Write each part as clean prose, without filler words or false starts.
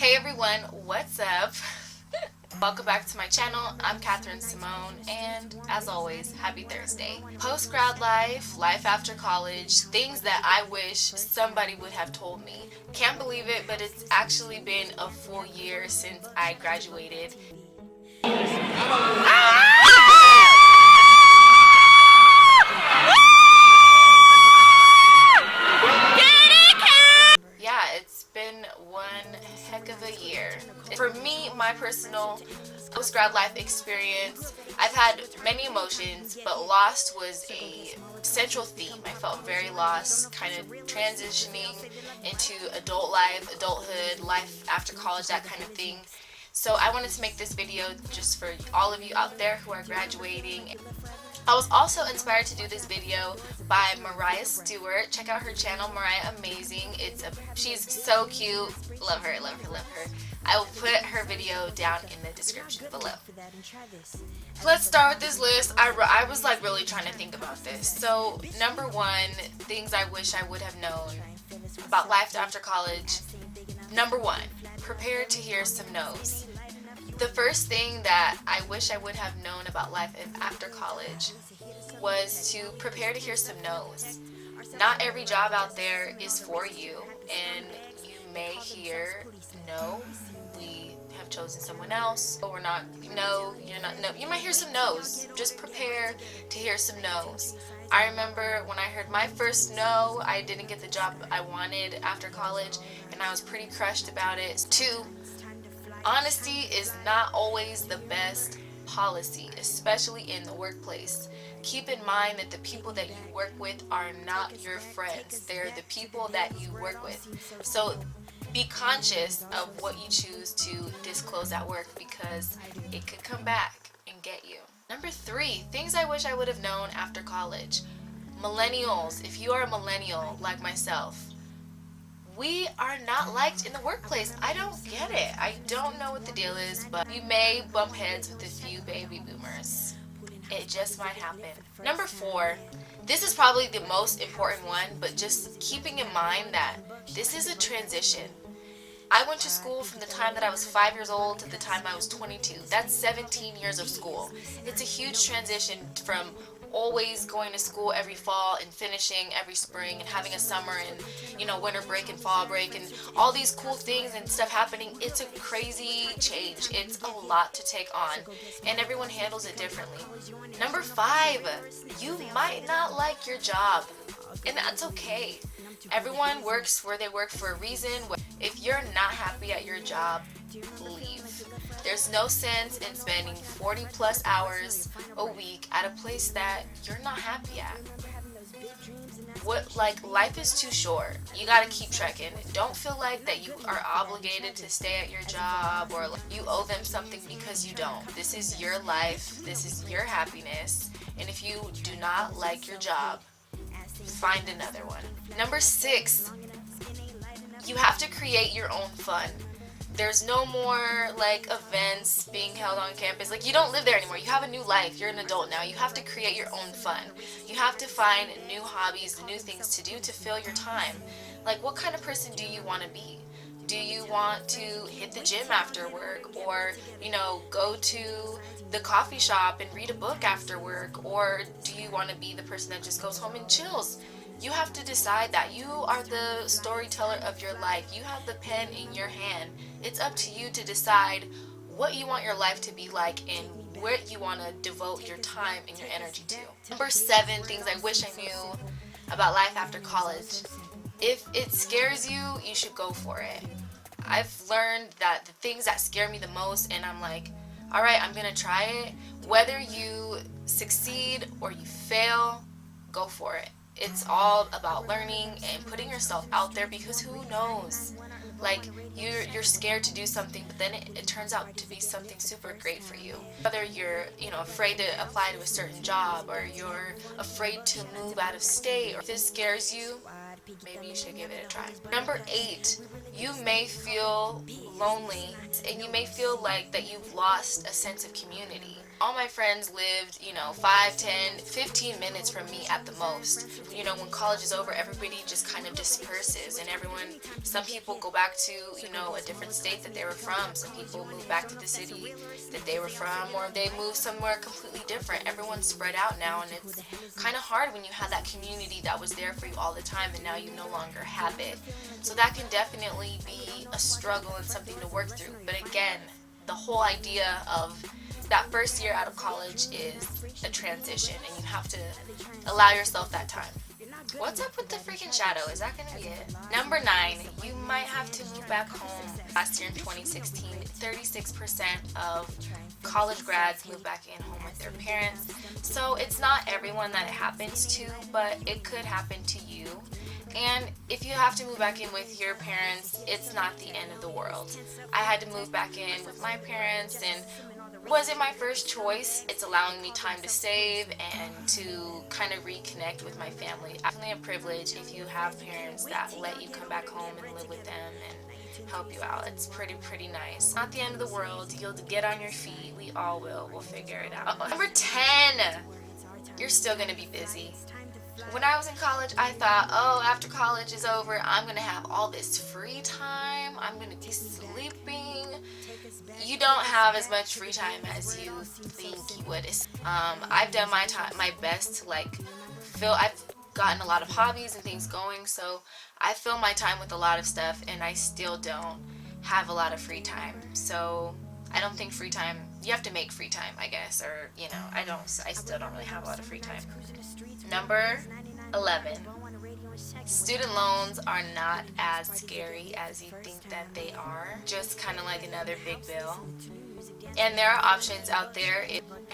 Hey everyone, what's up? Welcome back to my channel. I'm Catherine Simone, and as always, happy Thursday. Post-grad life, life after college, things that I wish somebody would have told me. Can't believe it, but it's actually been a full year since I graduated. Yeah, it's been one heck of a year. For me, my personal post-grad life experience, I've had many emotions, but lost was a central theme. I felt very lost, kind of transitioning into adult life, adulthood, life after college, that kind of thing. So I wanted to make this video just for all of you out there who are graduating. I was also inspired to do this video by Mariah Stewart. Check out her channel, Mariah Amazing. She's so cute. Love her, love her, love her. I will put her video down in the description below. Let's start with this list. I was like really trying to think about this. So number one, things I wish I would have known about life after college. Number one, prepare to hear some no's. The first thing that I wish I would have known about life after college was to prepare to hear some no's. Not every job out there is for you, and you may hear, no, we have chosen someone else, or we're not, no, you're not, no. You might hear some no's. Just prepare to hear some no's. I remember when I heard my first no, I didn't get the job I wanted after college, and I was pretty crushed about it. Two, honesty is not always the best policy, especially in the workplace. Keep in mind that the people that you work with are not your friends. They're the people that you work with. So be conscious of what you choose to disclose at work, because it could come back and get you. Number three, things I wish I would have known after college. Millennials, if you are a millennial like myself, we are not liked in the workplace. I don't get it. I don't know what the deal is, but you may bump heads with a few baby boomers. It just might happen. Number four, this is probably the most important one, but just keeping in mind that this is a transition. I went to school from the time that I was 5 years old to the time I was 22. That's 17 years of school. It's a huge transition from always going to school every fall and finishing every spring and having a summer and, you know, winter break and fall break and all these cool things and stuff happening. It's a crazy change. It's a lot to take on, and everyone handles it differently. Number five, you might not like your job, and that's okay. Everyone works where they work for a reason. If you're not happy at your job, leave. There's no sense in spending 40 plus hours a week at a place that you're not happy at. Life is too short. You gotta keep trekking. Don't feel like that you are obligated to stay at your job, or you owe them something, because you don't. This is your life. This is your happiness. And if you do not like your job, find another one. Number six, you have to create your own fun. There's no more like events being held on campus. Like, you don't live there anymore. You have a new life. You're an adult now. You have to create your own fun. You have to find new hobbies, new things to do to fill your time. Like, what kind of person do you want to be? Do you want to hit the gym after work, or, you know, go to the coffee shop and read a book after work? Or do you want to be the person that just goes home and chills? You have to decide that. You are the storyteller of your life. You have the pen in your hand. It's up to you to decide what you want your life to be like and where you want to devote your time and your energy to. Number seven, things I wish I knew about life after college. If it scares you, you should go for it. I've learned that the things that scare me the most, and I'm like, all right, I'm gonna try it. Whether you succeed or you fail, go for it. It's all about learning and putting yourself out there, because who knows? Like, you're scared to do something, but then it turns out to be something super great for you. Whether you're, afraid to apply to a certain job, or you're afraid to move out of state, or if it scares you, maybe you should give it a try. Number 8, you may feel lonely, and you may feel like that you've lost a sense of community. All my friends lived, 5, 10, 15 minutes from me at the most. When college is over, everybody just kind of disperses, and some people go back to, a different state that they were from. Some people move back to the city that they were from, or they move somewhere completely different. Everyone's spread out now, and it's kind of hard when you had that community that was there for you all the time, and now you no longer have it. So that can definitely be a struggle and something to work through. But again, the whole idea of that first year out of college is a transition, and you have to allow yourself that time. What's up with the freaking shadow? Is that going to be it? Number 9, you might have to move back home. Last year in 2016, 36% of college grads move back in home with their parents. So it's not everyone that it happens to, but it could happen to you. And if you have to move back in with your parents, it's not the end of the world. I had to move back in with my parents, and was it my first choice? It's allowing me time to save and to kind of reconnect with my family. Definitely a privilege if you have parents that let you come back home and live with them and help you out. It's pretty nice. Not the end of the world. You'll get on your feet. We all will. We'll figure it out. Number 10, you're still going to be busy. When I was in college, I thought, after college is over, I'm going to have all this free time. I'm going to be sleeping. You don't have as much free time as you think you would. I've done my best to I've gotten a lot of hobbies and things going, so I fill my time with a lot of stuff, and I still don't have a lot of free time. So I don't think free time, you have to make free time, I guess, or I still don't really have a lot of free time. Number 11, student loans are not as scary as you think that they are. Just kind of like another big bill. And there are options out there.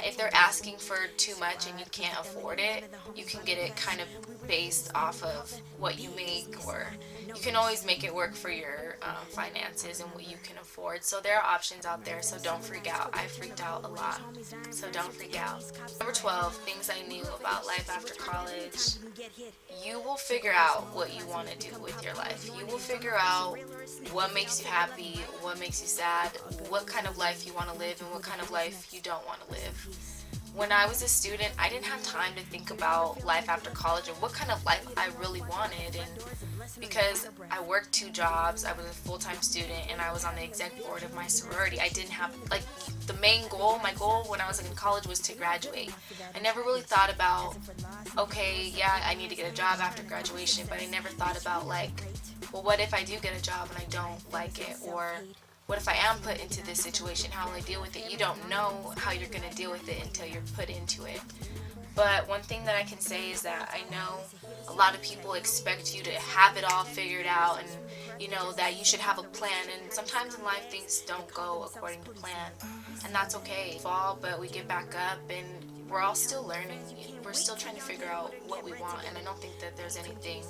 If they're asking for too much and you can't afford it, you can get it kind of based off of what you make, or you can always make it work for your finances and what you can afford. So there are options out there, so don't freak out. I freaked out a lot, so don't freak out. Number 12, things I knew about life after college. You will figure out what you want to do with your life. You will figure out what makes you happy, what makes you sad, what kind of life you want to live, and what kind of life you don't want to live. When I was a student, I didn't have time to think about life after college and what kind of life I really wanted. And because I worked 2 jobs, I was a full-time student, and I was on the exec board of my sorority, I didn't have, the main goal, my goal when I was in college was to graduate. I never really thought about, I need to get a job after graduation, but I never thought about, what if I do get a job and I don't like it, or what if I am put into this situation? How will I deal with it? You don't know how you're going to deal with it until you're put into it. But one thing that I can say is that I know a lot of people expect you to have it all figured out, and that you should have a plan, and sometimes in life things don't go according to plan, and that's okay. Fall, but we get back up, and we're all still learning. We're still trying to figure out what we want, and I don't think that there's anything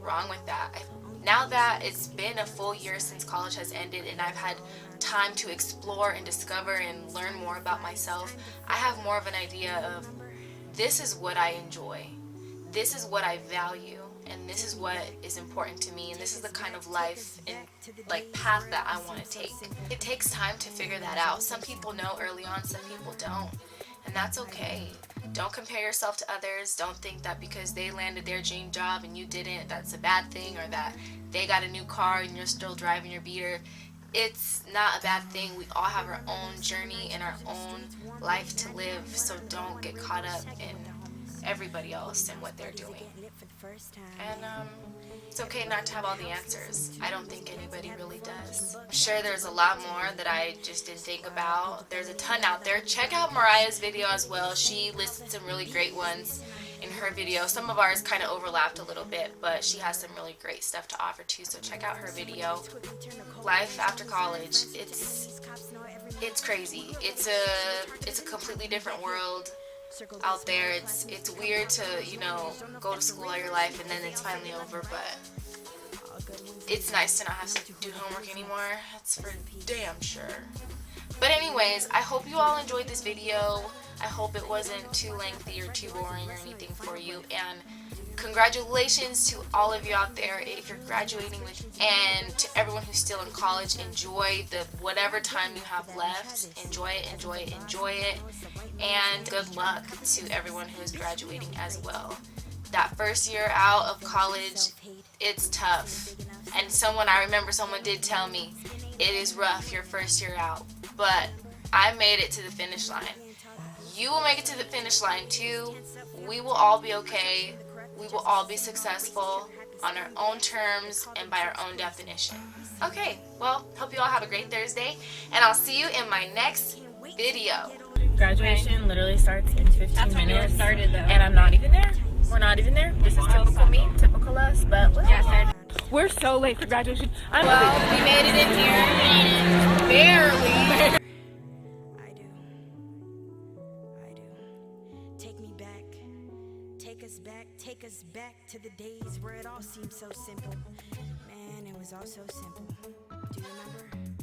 wrong with that. Now that it's been a full year since college has ended, and I've had time to explore and discover and learn more about myself, I have more of an idea of, this is what I enjoy, this is what I value, and this is what is important to me, and this is the kind of life and path that I want to take. It takes time to figure that out. Some people know early on, some people don't, and that's okay. Don't compare yourself to others. Don't think that because they landed their dream job and you didn't, that's a bad thing, or that they got a new car and you're still driving your beater. It's not a bad thing. We all have our own journey and our own life to live, so don't get caught up in everybody else and what they're doing. And it's okay not to have all the answers. I don't think anybody really does. I'm sure there's a lot more that I just didn't think about. There's a ton out there. Check out Mariah's video as well. She listed some really great ones in her video. Some of ours kind of overlapped a little bit, but she has some really great stuff to offer too, so check out her video. Life after college, it's crazy. It's a completely different world out there. It's weird to go to school all your life and then it's finally over, but it's nice to not have to do homework anymore. That's for damn sure. But anyways, I hope you all enjoyed this video. I hope it wasn't too lengthy or too boring or anything for you, and congratulations to all of you out there if you're graduating and to everyone who's still in college. Enjoy the whatever time you have left. Enjoy it, enjoy it, enjoy it. and good luck to everyone who is graduating as well. That first year out of college, it's tough. And I remember someone did tell me, it is rough your first year out, but I made it to the finish line. You will make it to the finish line too. We will all be okay. We will all be successful on our own terms and by our own definition. Okay, well, hope you all have a great Thursday, and I'll see you in my next video. Graduation literally starts in 15 minutes. Started, though. And I'm not even there. We're not even there. This is typical me, typical us, but we're so late for graduation. Well, we made it in here. Barely. I do. Take us back to the days where it all seemed so simple. Man, it was all so simple. Do you remember?